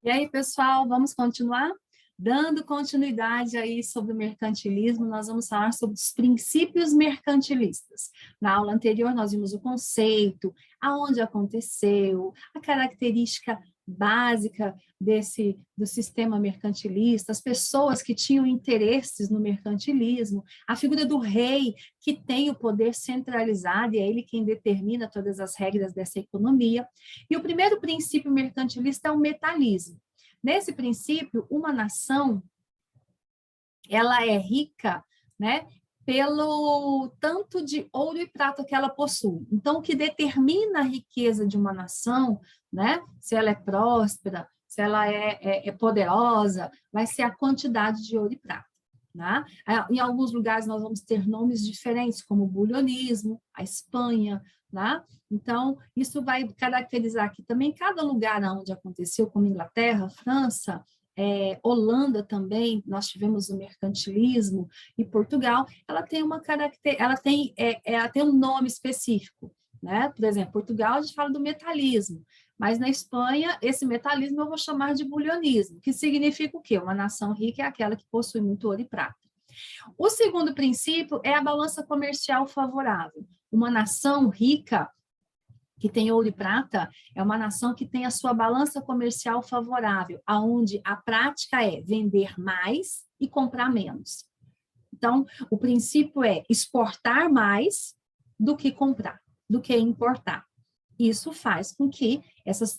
E aí, pessoal, vamos continuar? Dando continuidade aí sobre o mercantilismo, nós vamos falar sobre os princípios mercantilistas. Na aula anterior, nós vimos o conceito, aonde aconteceu, a característica básica do sistema mercantilista, as pessoas que tinham interesses no mercantilismo, a figura do rei, que tem o poder centralizado, e é ele quem determina todas as regras dessa economia. E o primeiro princípio mercantilista é o metalismo. Nesse princípio, uma nação, ela é rica, né, pelo tanto de ouro e prata que ela possui. Então, o que determina a riqueza de uma nação, né, se ela é próspera, se ela é poderosa, vai ser a quantidade de ouro e prata. Né? Em alguns lugares nós vamos ter nomes diferentes, como o bulionismo, a Espanha, né? Então, isso vai caracterizar aqui também cada lugar onde aconteceu, como Inglaterra, França, Holanda também, nós tivemos o mercantilismo, e Portugal, ela tem uma ela tem um nome específico, né? Por exemplo, Portugal a gente fala do metalismo, mas na Espanha, esse metalismo eu vou chamar de bulionismo, que significa o quê? Uma nação rica é aquela que possui muito ouro e prata. O segundo princípio é a balança comercial favorável. Uma nação rica que tem ouro e prata, é uma nação que tem a sua balança comercial favorável, aonde a prática é vender mais e comprar menos. Então, o princípio é exportar mais do que comprar, do que importar. Isso faz com que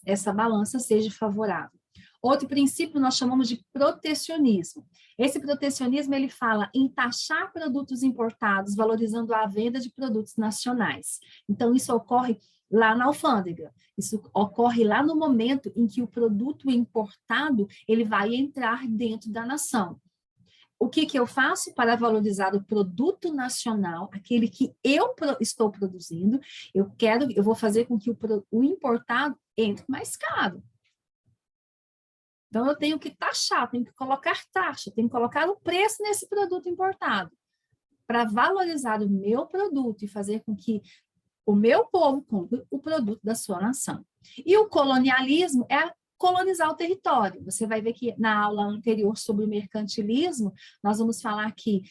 essa balança seja favorável. Outro princípio nós chamamos de protecionismo. Esse protecionismo ele fala em taxar produtos importados, valorizando a venda de produtos nacionais. Então, isso ocorre lá na alfândega. Isso ocorre lá no momento em que o produto importado ele vai entrar dentro da nação. O que eu faço para valorizar o produto nacional, aquele que eu estou produzindo? Eu vou fazer com que o importado entre mais caro. Então, eu tenho que taxar, tenho que colocar taxa, tenho que colocar o preço nesse produto importado, para valorizar o meu produto e fazer com que o meu povo compre o produto da sua nação. E o colonialismo é colonizar o território. Você vai ver que na aula anterior sobre o mercantilismo, nós vamos falar que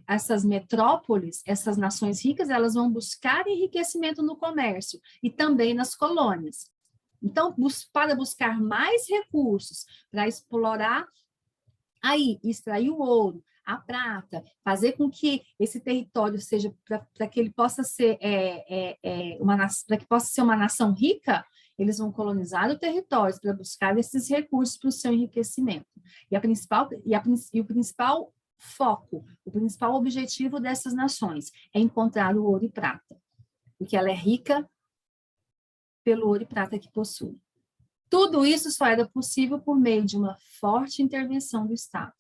essas metrópoles, essas nações ricas, elas vão buscar enriquecimento no comércio e também nas colônias. Então, para buscar mais recursos, para explorar aí, extrair o ouro, a prata, fazer com que esse território seja, para que ele possa ser para que possa ser uma nação rica, eles vão colonizar o território para buscar esses recursos para o seu enriquecimento. E o principal foco, o principal objetivo dessas nações é encontrar o ouro e prata, porque ela é rica pelo ouro e prata que possui. Tudo isso só era possível por meio de uma forte intervenção do Estado.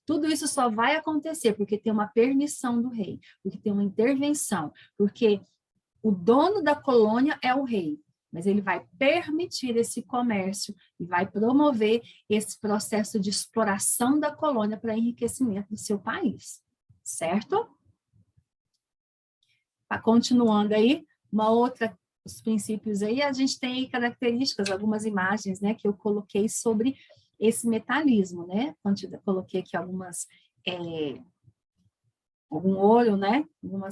Tudo isso só vai acontecer porque tem uma permissão do rei, porque tem uma intervenção, porque o dono da colônia é o rei, mas ele vai permitir esse comércio e vai promover esse processo de exploração da colônia para enriquecimento do seu país, certo? Continuando aí, os princípios aí, a gente tem características, algumas imagens, né, que eu coloquei sobre esse metalismo, né, eu coloquei aqui algum ouro, né, como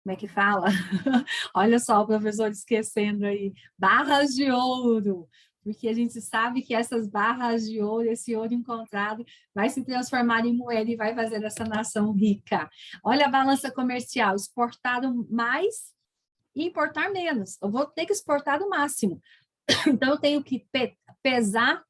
é que fala? Olha só o professor esquecendo aí, barras de ouro, porque a gente sabe que essas barras de ouro, esse ouro encontrado, vai se transformar em moeda e vai fazer essa nação rica. Olha a balança comercial, exportado mais e importar menos. Eu vou ter que exportar o máximo. Então, eu tenho que pesar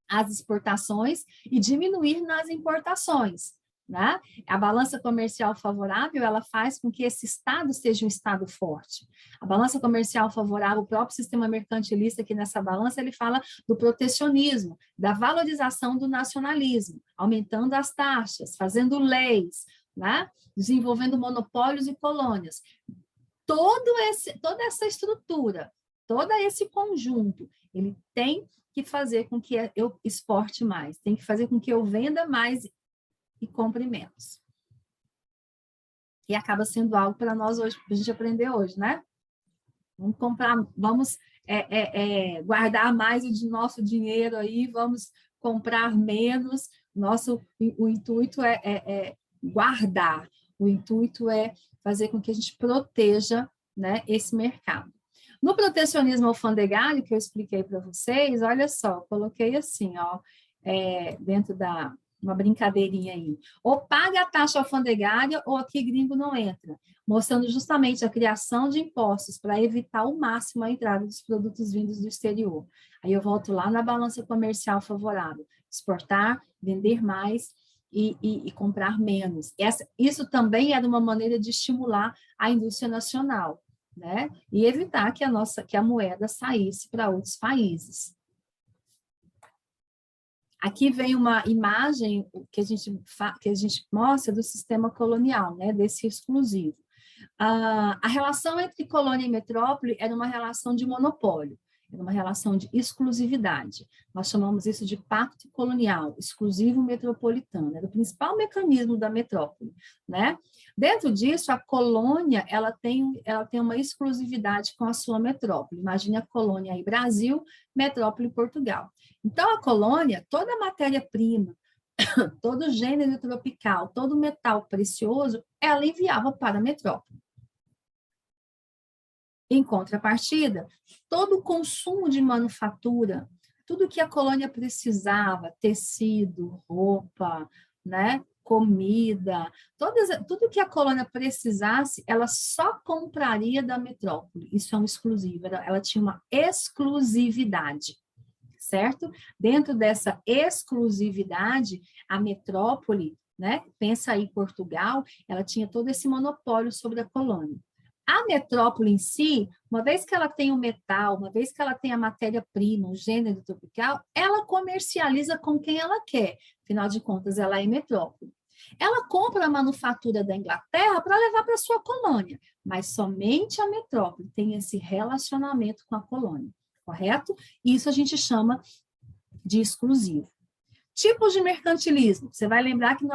as exportações e diminuir nas importações. Né? A balança comercial favorável, ela faz com que esse Estado seja um Estado forte. A balança comercial favorável, o próprio sistema mercantilista aqui nessa balança, ele fala do protecionismo, da valorização do nacionalismo, aumentando as taxas, fazendo leis, né? Desenvolvendo monopólios e colônias. Toda essa estrutura, todo esse conjunto, ele tem que fazer com que eu exporte mais, tem que fazer com que eu venda mais e compre menos. E acaba sendo algo para nós hoje, para a gente aprender hoje, né? Vamos comprar, vamos guardar mais o nosso dinheiro aí, vamos comprar menos. O intuito é guardar, o intuito é fazer com que a gente proteja, né, esse mercado. No protecionismo alfandegário, que eu expliquei para vocês, olha só, coloquei assim, ó, dentro da uma brincadeirinha aí. Ou paga a taxa alfandegária ou aqui gringo não entra, mostrando justamente a criação de impostos para evitar ao máximo a entrada dos produtos vindos do exterior. Aí eu volto lá na balança comercial favorável, exportar, vender mais e comprar menos. Isso também era uma maneira de estimular a indústria nacional, né? E evitar que a moeda saísse para outros países. Aqui vem uma imagem que a gente mostra do sistema colonial, né, desse exclusivo. A relação entre colônia e metrópole era uma relação de monopólio, era uma relação de exclusividade. Nós chamamos isso de pacto colonial, exclusivo metropolitano, era o principal mecanismo da metrópole, né? Dentro disso, a colônia, ela tem uma exclusividade com a sua metrópole. Imagine a colônia aí, Brasil, metrópole Portugal. Então, a colônia, toda a matéria-prima, todo gênero tropical, todo metal precioso, ela enviava para a metrópole. Em contrapartida, todo o consumo de manufatura, tudo que a colônia precisava, tecido, roupa, né, comida, tudo que a colônia precisasse, ela só compraria da metrópole. Isso é um exclusivo, ela tinha uma exclusividade, certo? Dentro dessa exclusividade, a metrópole, né, pensa aí Portugal, ela tinha todo esse monopólio sobre a colônia. A metrópole em si, uma vez que ela tem o metal, uma vez que ela tem a matéria-prima, o gênero tropical, ela comercializa com quem ela quer. Afinal de contas, ela é metrópole. Ela compra a manufatura da Inglaterra para levar para sua colônia, mas somente a metrópole tem esse relacionamento com a colônia, correto? Isso a gente chama de exclusivo. Tipos de mercantilismo. Você vai lembrar que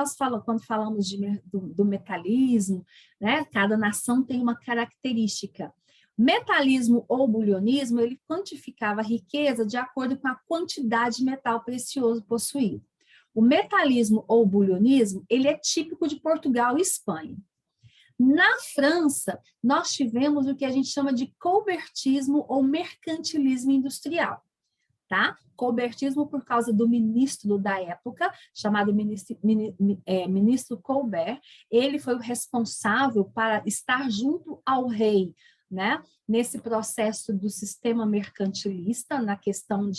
quando falamos do metalismo, né, cada nação tem uma característica. Metalismo ou bulionismo, ele quantificava a riqueza de acordo com a quantidade de metal precioso possuído. O metalismo ou bulionismo, ele é típico de Portugal e Espanha. Na França, nós tivemos o que a gente chama de colbertismo ou mercantilismo industrial. Tá? Colbertismo por causa do ministro da época, chamado ministro Colbert. Ele foi o responsável para estar junto ao rei, né? Nesse processo do sistema mercantilista, na questão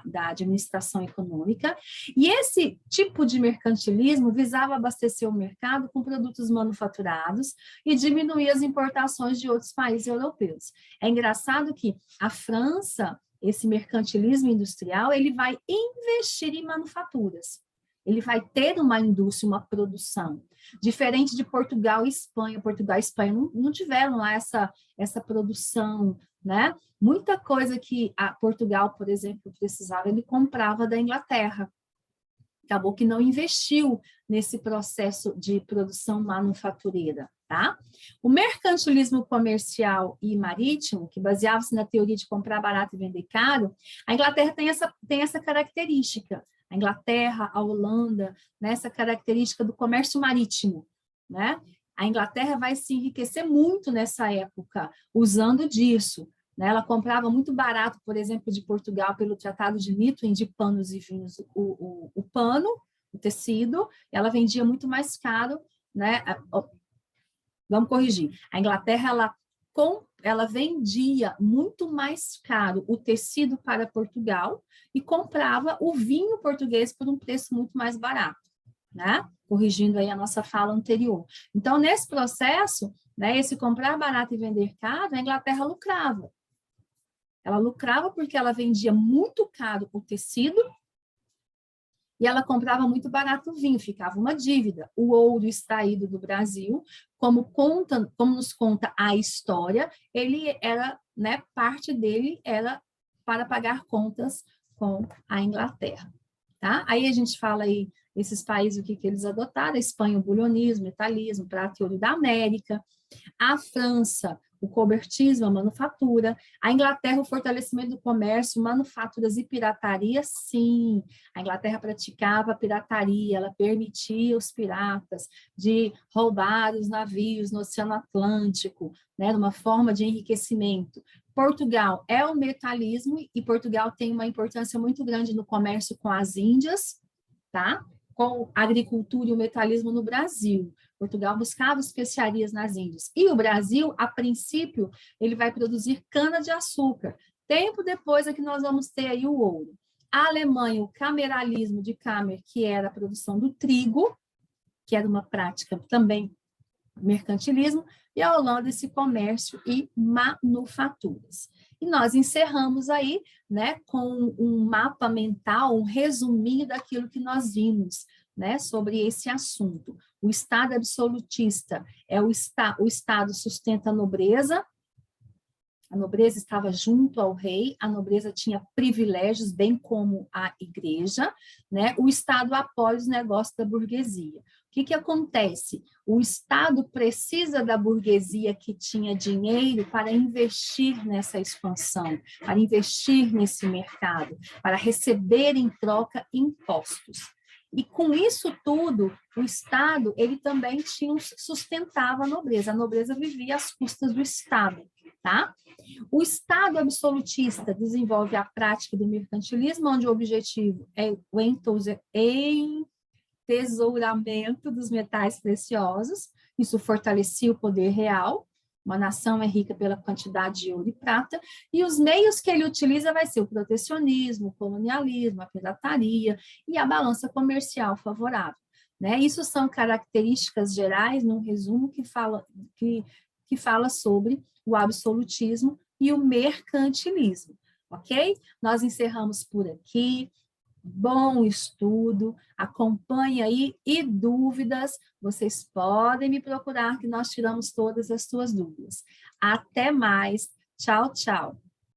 da administração econômica. E esse tipo de mercantilismo visava abastecer o mercado com produtos manufaturados e diminuir as importações de outros países europeus. É engraçado que a França, esse mercantilismo industrial, ele vai investir em manufaturas. Ele vai ter uma indústria, uma produção. Diferente de Portugal e Espanha. Portugal e Espanha não tiveram lá essa produção, né? Muita coisa que a Portugal, por exemplo, precisava, ele comprava da Inglaterra. Acabou que não investiu nesse processo de produção manufatureira, tá? O mercantilismo comercial e marítimo, que baseava-se na teoria de comprar barato e vender caro, a Inglaterra tem essa característica. A Inglaterra, a Holanda, né, essa característica do comércio marítimo, né? A Inglaterra vai se enriquecer muito nessa época, usando disso. Ela comprava muito barato, por exemplo, de Portugal, pelo Tratado de Methuen, de panos e vinhos, o pano, o tecido, ela vendia muito mais caro, né? Vamos corrigir. A Inglaterra, ela vendia muito mais caro o tecido para Portugal e comprava o vinho português por um preço muito mais barato, né? Corrigindo aí a nossa fala anterior. Então, nesse processo, né, esse comprar barato e vender caro, a Inglaterra lucrava. Ela lucrava porque ela vendia muito caro o tecido e ela comprava muito barato o vinho, ficava uma dívida. O ouro extraído do Brasil, como nos conta a história, ele era, né, parte dele era para pagar contas com a Inglaterra. Tá? Aí a gente fala aí, esses países, o que eles adotaram, a Espanha, o bulionismo, o metalismo, prata e ouro da América, a França, o cobertismo, a manufatura. A Inglaterra, o fortalecimento do comércio, manufaturas e pirataria, sim. A Inglaterra praticava a pirataria, ela permitia os piratas de roubar os navios no Oceano Atlântico, né, numa forma de enriquecimento. Portugal é o metalismo, e Portugal tem uma importância muito grande no comércio com as Índias, tá? Com a agricultura e o metalismo no Brasil. Portugal buscava especiarias nas Índias. E o Brasil, a princípio, ele vai produzir cana-de-açúcar. Tempo depois é que nós vamos ter aí o ouro. A Alemanha, o cameralismo de Camer, que era a produção do trigo, que era uma prática também mercantilismo, e a Holanda esse comércio e manufaturas. E nós encerramos aí, né, com um mapa mental, um resuminho daquilo que nós vimos, né, sobre esse assunto. O Estado absolutista é o Estado sustenta a nobreza estava junto ao rei, a nobreza tinha privilégios, bem como a igreja, né? O Estado apoia os negócios da burguesia. O que acontece? O Estado precisa da burguesia que tinha dinheiro para investir nessa expansão, para investir nesse mercado, para receber em troca impostos. E com isso tudo, o Estado, ele também sustentava a nobreza vivia às custas do Estado, tá? O Estado absolutista desenvolve a prática do mercantilismo, onde o objetivo é o entesouramento dos metais preciosos, isso fortalecia o poder real, uma nação é rica pela quantidade de ouro e prata, e os meios que ele utiliza vai ser o protecionismo, o colonialismo, a pirataria e a balança comercial favorável. Né? Isso são características gerais, num resumo, que fala sobre o absolutismo e o mercantilismo, ok? Nós encerramos por aqui. Bom estudo, acompanhe aí, e dúvidas, vocês podem me procurar que nós tiramos todas as suas dúvidas. Até mais, tchau, tchau.